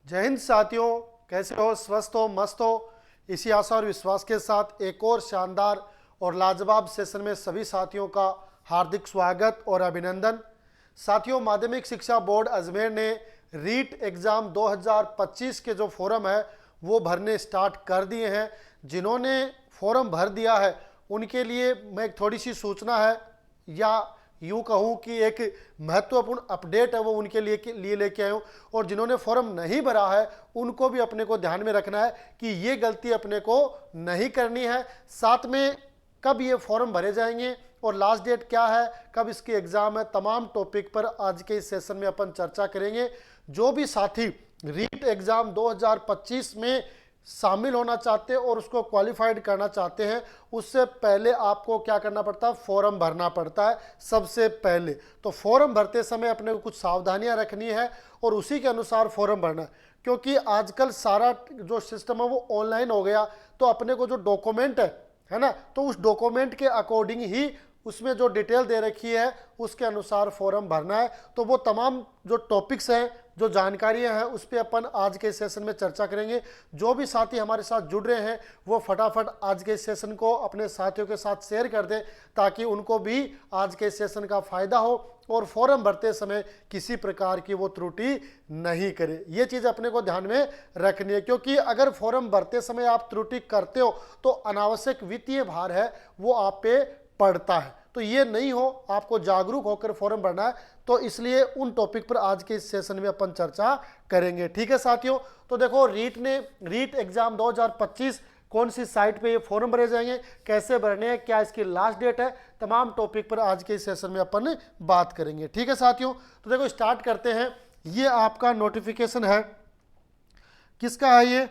जय हिंद साथियों, कैसे हो? स्वस्थ हो, मस्त हो? इसी आशा और विश्वास के साथ एक और शानदार और लाजवाब सेशन में सभी साथियों का हार्दिक स्वागत और अभिनंदन। साथियों, माध्यमिक शिक्षा बोर्ड अजमेर ने रीट एग्ज़ाम 2025 के जो फॉर्म है वो भरने स्टार्ट कर दिए हैं। जिन्होंने फॉर्म भर दिया है उनके लिए मैं एक थोड़ी सी सूचना है या यूँ कहूँ कि एक महत्वपूर्ण अपडेट है वो उनके लिए लेके आया हूँ। और जिन्होंने फॉर्म नहीं भरा है उनको भी अपने को ध्यान में रखना है कि ये गलती अपने को नहीं करनी है। साथ में कब ये फॉर्म भरे जाएंगे और लास्ट डेट क्या है, कब इसकी एग्ज़ाम है, तमाम टॉपिक पर आज के इस सेशन में अपन चर्चा करेंगे। जो भी साथी रीट एग्ज़ाम 2025 में शामिल होना चाहते हैं और उसको क्वालिफाइड करना चाहते हैं, उससे पहले आपको क्या करना पड़ता है? फॉर्म भरना पड़ता है सबसे पहले। तो फॉर्म भरते समय अपने को कुछ सावधानियां रखनी है और उसी के अनुसार फॉर्म भरना है, क्योंकि आजकल सारा जो सिस्टम है वो ऑनलाइन हो गया। तो अपने को जो डॉक्यूमेंट है ना, तो उस डॉक्यूमेंट के अकॉर्डिंग ही उसमें जो डिटेल दे रखी है उसके अनुसार फॉर्म भरना है। तो वो तमाम जो टॉपिक्स हैं, जो जानकारियां हैं, उस पर अपन आज के सेशन में चर्चा करेंगे। जो भी साथी हमारे साथ जुड़ रहे हैं वो फटाफट आज के सेशन को अपने साथियों के साथ शेयर कर दें, ताकि उनको भी आज के सेशन का फायदा हो और फॉर्म भरते समय किसी प्रकार की वो त्रुटि नहीं करे। ये चीज़ अपने को ध्यान में रखनी है, क्योंकि अगर फॉर्म भरते समय आप त्रुटि करते हो तो अनावश्यक वित्तीय भार है वो आप पे पड़ता है। तो ये नहीं हो, आपको जागरूक होकर फॉर्म भरना है। तो इसलिए उन टॉपिक पर आज के इस सेशन में अपन चर्चा करेंगे। ठीक है साथियों, तो देखो रीट एग्जाम 2025 कौन सी साइट पे ये फॉर्म भरे जाएंगे, कैसे भरने हैं, क्या इसकी लास्ट डेट है, तमाम टॉपिक पर आज के इस सेशन में अपन बात करेंगे। ठीक है साथियों, तो देखो स्टार्ट करते हैं। ये आपका नोटिफिकेशन है, किसका है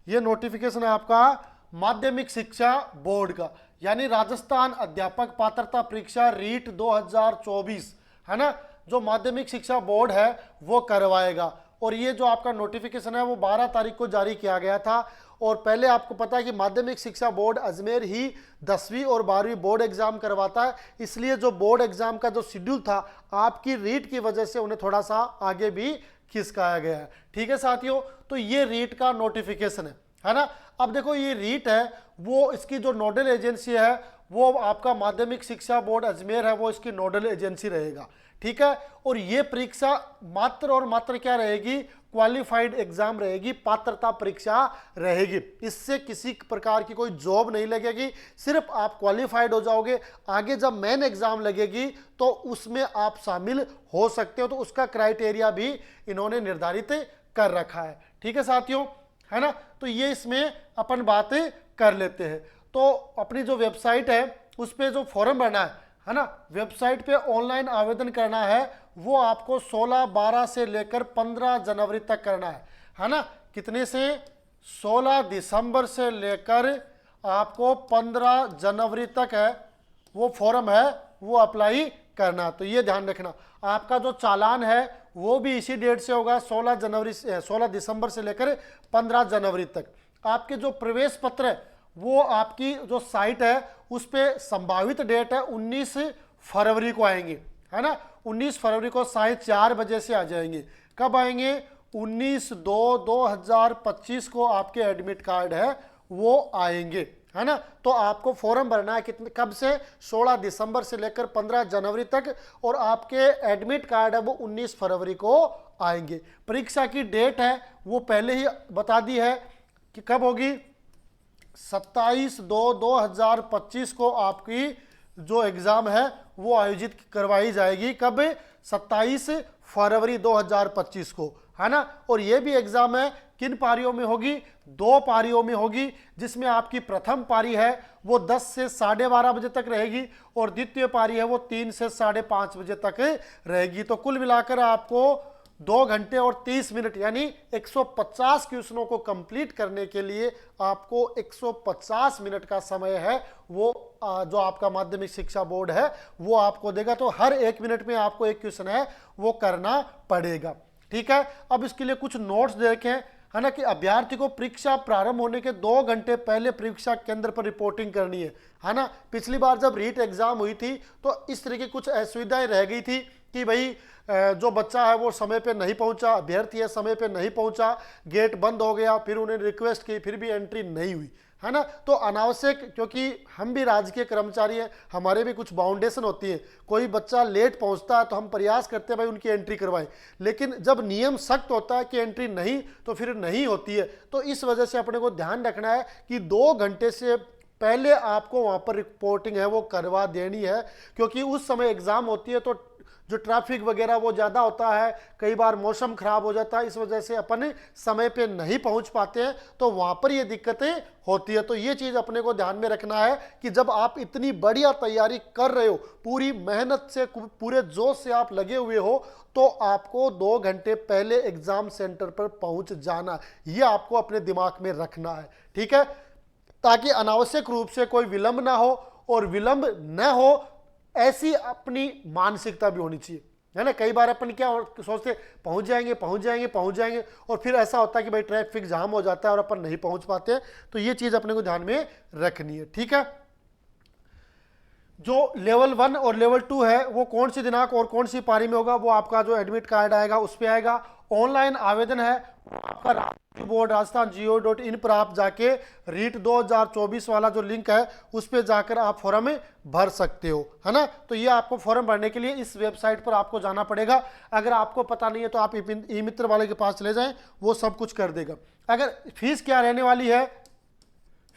ये नोटिफिकेशन है आपका माध्यमिक शिक्षा बोर्ड का, यानी राजस्थान अध्यापक पात्रता परीक्षा रीट 2024 है ना, जो माध्यमिक शिक्षा बोर्ड है वो करवाएगा। और ये जो आपका नोटिफिकेशन है वो 12 तारीख को जारी किया गया था। और पहले आपको पता है कि माध्यमिक शिक्षा बोर्ड अजमेर ही 10वीं और 12वीं बोर्ड एग्जाम करवाता है, इसलिए जो बोर्ड एग्जाम का जो शेड्यूल था आपकी रीट की वजह से उन्हें थोड़ा सा आगे भी खिसकाया गया है। ठीक है साथियों, तो ये रीट का नोटिफिकेशन है ना। अब देखो ये रीट है वो इसकी जो नोडल एजेंसी है वो आपका माध्यमिक शिक्षा बोर्ड अजमेर है, वो इसकी नोडल एजेंसी रहेगा। ठीक है, और ये परीक्षा मात्र और मात्र क्या रहेगी? क्वालिफाइड एग्जाम रहेगी, पात्रता परीक्षा रहेगी। इससे किसी प्रकार की कोई जॉब नहीं लगेगी, सिर्फ आप क्वालिफाइड हो जाओगे। आगे जब मेन एग्जाम लगेगी तो उसमें आप शामिल हो सकते हो। तो उसका क्राइटेरिया भी इन्होंने निर्धारित कर रखा है। ठीक है साथियों, है ना। तो ये इसमें अपन बातें कर लेते हैं। तो अपनी जो वेबसाइट है उस पर जो फॉर्म भरना है ना, वेबसाइट पे ऑनलाइन आवेदन करना है वो आपको 16/12 से लेकर 15 जनवरी तक करना है ना। कितने से? 16 दिसंबर से लेकर आपको 15 जनवरी तक है वो फॉर्म है वो अप्लाई करना। तो ये ध्यान रखना, आपका जो चालान है वो भी इसी डेट से होगा, 16 दिसंबर से लेकर 15 जनवरी तक। आपके जो प्रवेश पत्र है वो आपकी जो साइट है उस पर संभावित डेट है 19 फरवरी को आएंगे, है ना। 19 फरवरी को 4:30 बजे से आ जाएंगे। कब आएंगे? 19/2/2025 को आपके एडमिट कार्ड है वो आएंगे, है ना। तो आपको फॉर्म भरना है कितने, कब से? 16 दिसंबर से लेकर 15 जनवरी तक। और आपके एडमिट कार्ड है वो 19 फरवरी को आएंगे। परीक्षा की डेट है वो पहले ही बता दी है कि कब होगी। 27/2/2025 को आपकी जो एग्जाम है वो आयोजित करवाई जाएगी। कब? 27 फरवरी 2025 को, है ना। और ये भी एग्जाम है किन पारियों में होगी? 2 पारियों में होगी, जिसमें आपकी प्रथम पारी है वो 10 से 12:30 बजे तक रहेगी और द्वितीय पारी है वो 3 से 5:30 बजे तक रहेगी। तो कुल मिलाकर आपको 2 घंटे और 30 मिनट यानी 150 क्वेश्चनों को कंप्लीट करने के लिए आपको 150 मिनट का समय है वो जो आपका माध्यमिक शिक्षा बोर्ड है वो आपको देगा। तो हर 1 मिनट में आपको एक क्वेश्चन है वो करना पड़ेगा। ठीक है, अब इसके लिए कुछ नोट्स दे रखे हैं, है ना, कि अभ्यर्थी को परीक्षा प्रारंभ होने के 2 घंटे पहले परीक्षा केंद्र पर रिपोर्टिंग करनी है ना। पिछली बार जब रीट एग्जाम हुई थी तो इस तरह की कुछ असुविधाएं रह गई थी कि भाई जो बच्चा है वो समय पे नहीं पहुंचा, अभ्यर्थी है समय पे नहीं पहुंचा, गेट बंद हो गया, फिर उन्हें रिक्वेस्ट की फिर भी एंट्री नहीं हुई, है ना। तो अनावश्यक, क्योंकि हम भी राजकीय कर्मचारी हैं, हमारे भी कुछ बाउंडेशन होती है, कोई बच्चा लेट पहुंचता है तो हम प्रयास करते हैं भाई उनकी एंट्री करवाएं, लेकिन जब नियम सख्त होता है कि एंट्री नहीं तो फिर नहीं होती है। तो इस वजह से अपने को ध्यान रखना है कि 2 घंटे से पहले आपको वहां पर रिपोर्टिंग है वो करवा देनी है, क्योंकि उस समय एग्जाम होती है तो जो ट्रैफिक वगैरह वो ज़्यादा होता है, कई बार मौसम खराब हो जाता है, इस वजह से अपन समय पे नहीं पहुंच पाते हैं, तो वहां पर ये दिक्कतें होती है। तो ये चीज़ अपने को ध्यान में रखना है कि जब आप इतनी बढ़िया तैयारी कर रहे हो, पूरी मेहनत से पूरे जोश से आप लगे हुए हो, तो आपको 2 घंटे पहले एग्जाम सेंटर पर पहुंच जाना, ये आपको अपने दिमाग में रखना है, ठीक है, ताकि अनावश्यक रूप से कोई विलंब ना हो, और विलंब न हो ऐसी अपनी मानसिकता भी होनी चाहिए, है ना। कई बार अपन क्या सोचते पहुंच जाएंगे पहुंच जाएंगे पहुंच जाएंगे, और फिर ऐसा होता है कि भाई ट्रैफिक जाम हो जाता है और अपन नहीं पहुंच पाते हैं। तो ये चीज अपने को ध्यान में रखनी है, ठीक है। जो लेवल 1 और लेवल 2 है वो कौन सी दिनांक और कौन सी पारी में होगा, वो आपका जो एडमिट कार्ड आएगा उस पर आएगा। ऑनलाइन आवेदन है आपका राजस्थान बोर्ड राजस्थान GO.in पर आप जाके रीट 2024 वाला जो लिंक है उस पर जाकर आप फॉर्म भर सकते हो, है ना। तो ये आपको फॉर्म भरने के लिए इस वेबसाइट पर आपको जाना पड़ेगा। अगर आपको पता नहीं है तो आप ई मित्र वाले के पास चले जाएं, वो सब कुछ कर देगा। अगर फीस क्या रहने वाली है,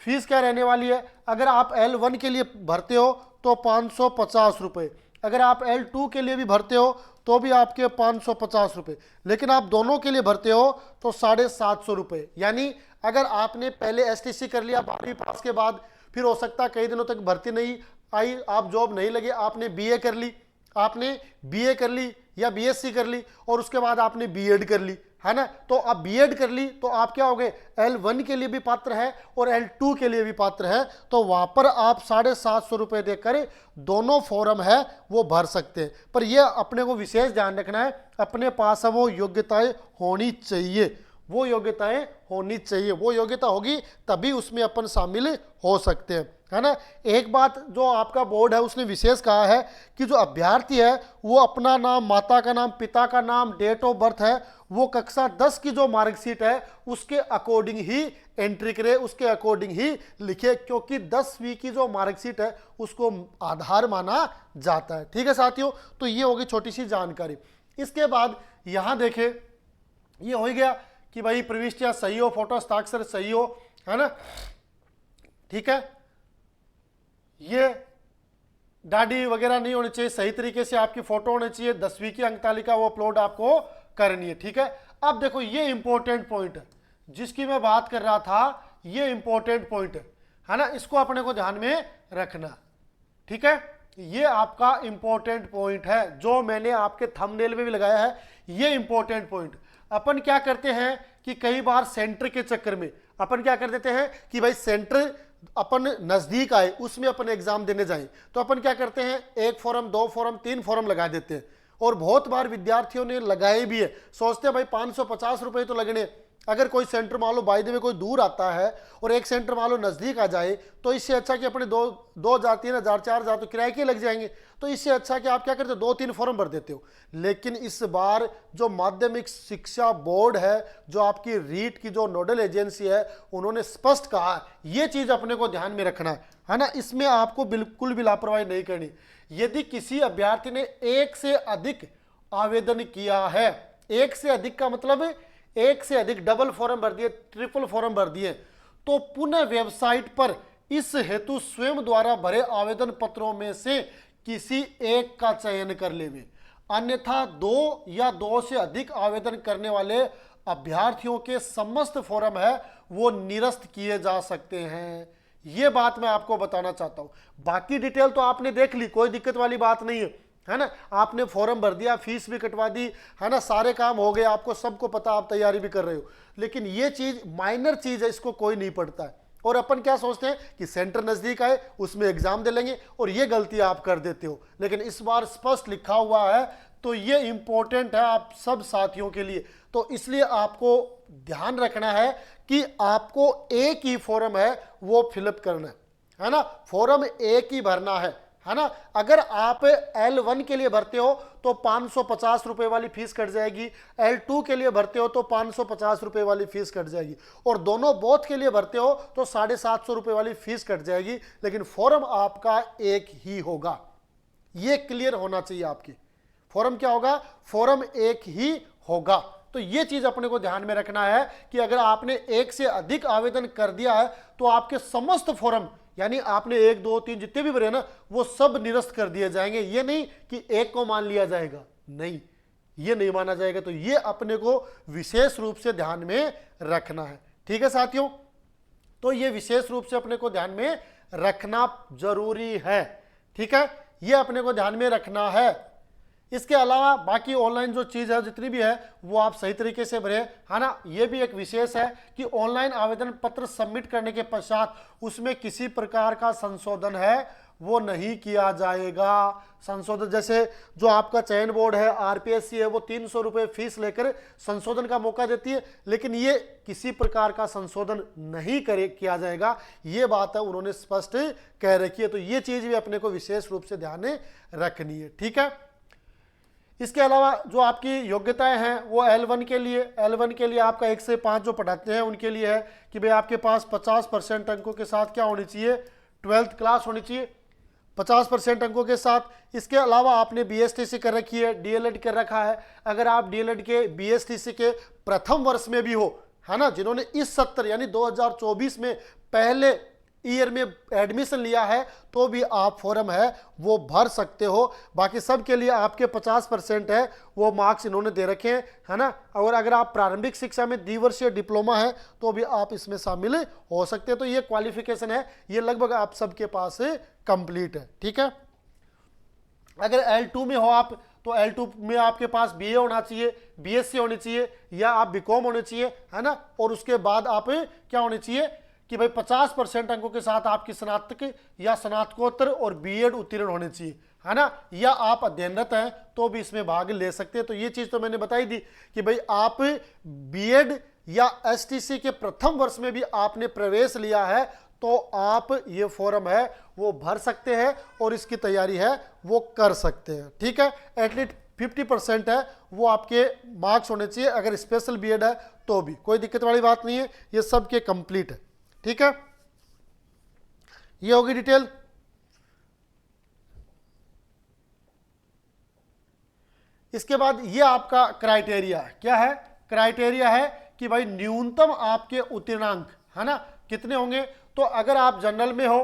फीस क्या रहने वाली है, अगर आप L1 के लिए भरते हो तो 550 रुपये, अगर आप L2 के लिए भी भरते हो तो भी आपके 550 रुपये, लेकिन आप दोनों के लिए भरते हो तो 750 रुपये। यानी अगर आपने पहले STC कर लिया 12वीं पास के बाद, फिर हो सकता है कई दिनों तक भर्ती नहीं आई, आप जॉब नहीं लगे, आपने BA कर ली, आपने BA कर ली या BSc कर ली, और उसके बाद आपने B.Ed कर ली, है ना। तो आप B.Ed कर ली तो आप क्या हो गए, L1 के लिए भी पात्र है और L2 के लिए भी पात्र है। तो वहां पर आप 750 रुपये देकर दोनों फॉर्म है वो भर सकते हैं। पर ये अपने को विशेष ध्यान रखना है, अपने पास वो योग्यताएं होनी चाहिए, वो योग्यताएं होनी चाहिए, वो योग्यता होगी तभी उसमें अपन शामिल हो सकते हैं, है ना। एक बात जो आपका बोर्ड है उसने विशेष कहा है कि जो अभ्यर्थी है वो अपना नाम, माता का नाम, पिता का नाम, डेट ऑफ बर्थ है वो कक्षा 10 की जो मार्कशीट है उसके अकॉर्डिंग ही एंट्री करे, उसके अकॉर्डिंग ही लिखे, क्योंकि 10वीं की जो मार्कशीट है उसको आधार माना जाता है, ठीक है साथियों। तो ये होगी छोटी सी जानकारी। इसके बाद यहां देखें, ये हो गया कि भाई प्रविष्टियां सही हो, फोटो हस्ताक्षर सही हो, है ना, ठीक है। ये दाढ़ी वगैरह नहीं होनी चाहिए, सही तरीके से आपकी फोटो होनी चाहिए, 10वीं की अंक तालिका वो अपलोड आपको करनी है, ठीक है। अब देखो ये इंपॉर्टेंट पॉइंट है जिसकी मैं बात कर रहा था, ये इंपॉर्टेंट पॉइंट है ना, इसको अपने को ध्यान में रखना, ठीक है। ये आपका इंपॉर्टेंट पॉइंट है जो मैंने आपके थंबनेल में भी लगाया है, ये इंपॉर्टेंट पॉइंट। अपन क्या करते हैं कि कई बार सेंटर के चक्कर में अपन क्या कर देते हैं कि भाई सेंटर अपन नजदीक आए उसमें अपन एग्जाम देने जाएं, तो अपन क्या करते हैं 1 फॉर्म 2 फॉर्म 3 फॉर्म लगा देते हैं, और बहुत बार विद्यार्थियों ने लगाए भी है, सोचते हैं भाई 550 रुपए तो लगने। अगर कोई सेंटर मान लो बाय द वे कोई दूर आता है और एक सेंटर मान लो नजदीक आ जाए, तो इससे अच्छा कि अपने 2,000 3,000 4,000 तो किराए के लग जाएंगे, तो इससे अच्छा कि आप क्या करते हो 2-3 फॉर्म भर देते हो। लेकिन इस बार जो माध्यमिक शिक्षा बोर्ड है, जो आपकी रीट की जो नोडल एजेंसी है, उन्होंने स्पष्ट कहा ये चीज अपने को ध्यान में रखना है ना, इसमें आपको बिल्कुल भी लापरवाही नहीं करनी। यदि किसी अभ्यर्थी ने 1 से अधिक आवेदन किया है, 1 से अधिक का मतलब 1 से अधिक डबल फॉर्म भर दिए, ट्रिपल फॉर्म भर दिए, तो पुनः वेबसाइट पर इस हेतु स्वयं द्वारा भरे आवेदन पत्रों में से किसी एक का चयन कर लेवे, अन्यथा 2 या 2 से अधिक आवेदन करने वाले अभ्यर्थियों के समस्त फॉर्म है वो निरस्त किए जा सकते हैं। ये बात मैं आपको बताना चाहता हूं। बाकी डिटेल तो आपने देख ली, कोई दिक्कत वाली बात नहीं है ना। आपने फॉर्म भर दिया, फीस भी कटवा दी, है ना, सारे काम हो गए, आपको सबको पता, आप तैयारी भी कर रहे हो। लेकिन ये चीज माइनर चीज है, इसको कोई नहीं पढ़ता है, और अपन क्या सोचते हैं कि सेंटर नजदीक आए उसमें एग्जाम दे लेंगे, और ये गलती आप कर देते हो। लेकिन इस बार स्पष्ट लिखा हुआ है, तो ये इंपॉर्टेंट है आप सब साथियों के लिए। तो इसलिए आपको ध्यान रखना है कि आपको एक ही फॉर्म है वो फिलअप करना है ना, फॉर्म एक ही भरना है है ना। अगर आप L1 के लिए भरते हो तो 550 रुपए वाली फीस कट जाएगी, L2 के लिए भरते हो तो 550 रुपए वाली फीस कट जाएगी, और दोनों बोथ के लिए भरते हो तो 750 रुपए वाली फीस कट जाएगी, लेकिन फॉर्म आपका एक ही होगा। ये क्लियर होना चाहिए आपकी, फॉर्म क्या होगा, फॉर्म एक ही होगा। तो ये चीज अपने को ध्यान में रखना है कि अगर आपने एक से अधिक आवेदन कर दिया है तो आपके समस्त फॉर्म, यानी आपने 1 2 3 जितने भी भरे ना, वो सब निरस्त कर दिए जाएंगे। ये नहीं कि एक को मान लिया जाएगा, नहीं, ये नहीं माना जाएगा। तो ये अपने को विशेष रूप से ध्यान में रखना है, ठीक है साथियों। तो ये विशेष रूप से अपने को ध्यान में रखना जरूरी है, ठीक है, ये अपने को ध्यान में रखना है। इसके अलावा बाकी ऑनलाइन जो चीज़ है जितनी भी है वो आप सही तरीके से भरें, है ना। ये भी एक विशेष है कि ऑनलाइन आवेदन पत्र सबमिट करने के पश्चात उसमें किसी प्रकार का संशोधन है वो नहीं किया जाएगा। संशोधन जैसे जो आपका चयन बोर्ड है, RPSC है, वो 300 रुपये फीस लेकर संशोधन का मौका देती है, लेकिन ये किसी प्रकार का संशोधन नहीं किया जाएगा, ये बात है उन्होंने स्पष्ट कह रखी है। तो ये चीज़ भी अपने को विशेष रूप से ध्यान में रखनी है, ठीक है। इसके अलावा जो आपकी योग्यताएं हैं वो L1 के लिए आपका 1 से 5 जो पढ़ाते हैं उनके लिए है कि भाई आपके पास 50% अंकों के साथ क्या होनी चाहिए, 12th क्लास होनी चाहिए 50% अंकों के साथ। इसके अलावा आपने BSTC कर रखी है, DLED कर रखा है। अगर आप DLED के BSTC के प्रथम वर्ष में भी हो, है ना, जिन्होंने इस सत्र यानी 2024 में पहले ईयर में एडमिशन लिया है, तो भी आप फॉर्म है वो भर सकते हो। बाकी सब के लिए आपके 50% है वो मार्क्स इन्होंने दे रखे हैं, है ना। और अगर आप प्रारंभिक शिक्षा में द्विवर्षीय डिप्लोमा है तो भी आप इसमें शामिल हो सकते हैं। तो ये क्वालिफिकेशन है, ये लगभग आप सबके पास कंप्लीट है, ठीक है। अगर L2 में हो आप तो L2 में आपके पास BA होना चाहिए, BSc होनी चाहिए, या आप BCom होने चाहिए, है ना। और उसके बाद आप क्या होने चाहिए कि भाई 50% अंकों के साथ आपकी स्नातक या स्नातकोत्तर और BEd उत्तीर्ण होने चाहिए, है ना। या आप अध्ययनरत हैं तो भी इसमें भाग ले सकते हैं। तो ये चीज़ तो मैंने बताई दी कि भाई आप BEd या STC के प्रथम वर्ष में भी आपने प्रवेश लिया है तो आप ये फॉर्म है वो भर सकते हैं और इसकी तैयारी है वो कर सकते हैं, ठीक है। एटलीस्ट 50% है वो आपके मार्क्स होने चाहिए। अगर स्पेशल BEd है तो भी कोई दिक्कत वाली बात नहीं है, ये सब के कंप्लीट है, ठीक है। ये होगी डिटेल। इसके बाद ये आपका क्राइटेरिया क्या है, क्राइटेरिया है कि भाई न्यूनतम आपके उत्तीर्णांक, है ना, कितने होंगे। तो अगर आप जनरल में हो,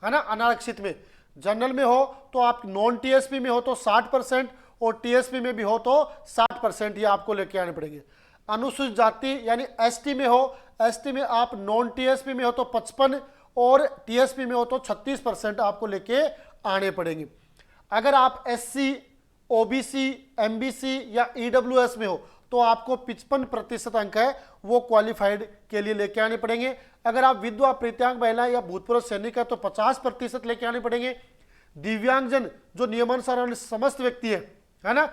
है ना, अनारक्षित में, जनरल में हो तो आप नॉन TSP में हो तो 60% और TSP में भी हो तो 60% ये आपको लेके आने पड़ेंगे। अनुसूचित जाति यानी ST में हो, ST में आप नॉन TSP में हो तो 55 और TSP में हो तो 36% आपको लेके आने पड़ेंगे। अगर आप SC, OBC, MBC या EWS में हो तो आपको 55% अंक है वो क्वालिफाइड के लिए लेके आने पड़ेंगे। अगर आप विधवा, प्रीत्यांग महिला या भूतपूर्व सैनिक है तो 50% लेके आने पड़ेंगे। दिव्यांगजन जो नियमानुसार समस्त व्यक्ति है ना,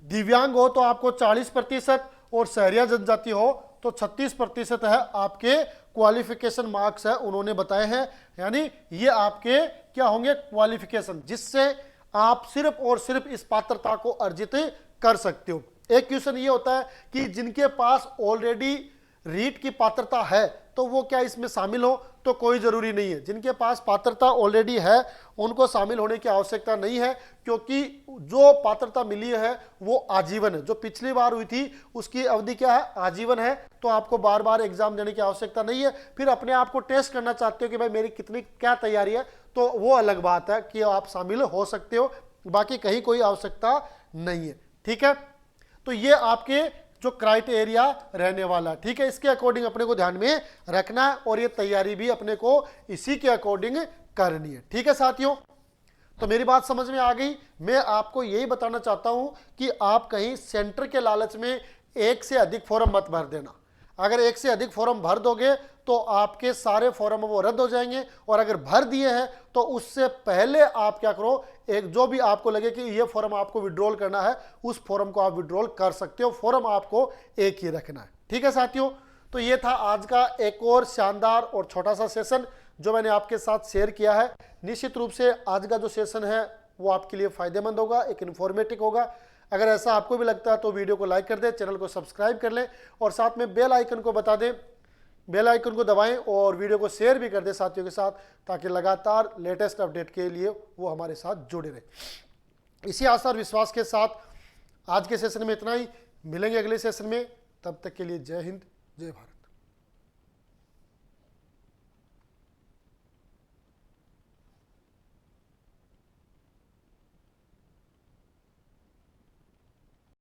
दिव्यांग हो तो आपको 40% और शहरिया जनजाति हो तो 36% है आपके क्वालिफिकेशन मार्क्स है उन्होंने बताए हैं। यानी ये आपके क्या होंगे, क्वालिफिकेशन, जिससे आप सिर्फ और सिर्फ इस पात्रता को अर्जित कर सकते हो। एक क्वेश्चन ये होता है कि जिनके पास ऑलरेडी रीट की पात्रता है तो वो क्या इसमें शामिल हो, तो कोई जरूरी नहीं है। जिनके पास पात्रता ऑलरेडी है उनको शामिल होने की आवश्यकता नहीं है, क्योंकि जो पात्रता मिली है वो आजीवन है। जो पिछली बार हुई थी उसकी अवधि क्या है, आजीवन है। तो आपको बार बार एग्जाम देने की आवश्यकता नहीं है। फिर अपने आप को टेस्ट करना चाहते हो कि भाई मेरी कितनी क्या तैयारी है, तो वो अलग बात है कि आप शामिल हो सकते हो, बाकी कहीं कोई आवश्यकता नहीं है, ठीक है। तो ये आपके जो क्राइटेरिया रहने वाला, ठीक है, इसके अकॉर्डिंग अपने को ध्यान में रखना है और ये तैयारी भी अपने को इसी के अकॉर्डिंग करनी है, ठीक है साथियों। तो मेरी बात समझ में आ गई। मैं आपको यही बताना चाहता हूं कि आप कहीं सेंटर के लालच में एक से अधिक फॉर्म मत भर देना। अगर एक से अधिक फॉर्म भर दोगे तो आपके सारे फॉर्म वो रद्द हो जाएंगे, और अगर भर दिए हैं तो उससे पहले आप क्या करो, एक जो भी आपको लगे कि ये फॉर्म आपको विड्रॉल करना है उस फॉर्म को आप विड्रॉल कर सकते हो। फॉर्म आपको एक ही रखना है, ठीक है साथियों। तो ये था आज का एक और शानदार और छोटा सा सेशन जो मैंने आपके साथ शेयर किया है। निश्चित रूप से आज का जो सेशन है वो आपके लिए फ़ायदेमंद होगा, एक इन्फॉर्मेटिव होगा। अगर ऐसा आपको भी लगता है तो वीडियो को लाइक कर दें, चैनल को सब्सक्राइब कर लें और साथ में बेल आइकन को बता दें, बेल आइकन को दबाएं और वीडियो को शेयर भी कर दें साथियों के साथ, ताकि लगातार लेटेस्ट अपडेट के लिए वो हमारे साथ जुड़े रहें। इसी आशा और विश्वास के साथ आज के सेशन में इतना ही। मिलेंगे अगले सेशन में, तब तक के लिए जय हिंद, जय भारत।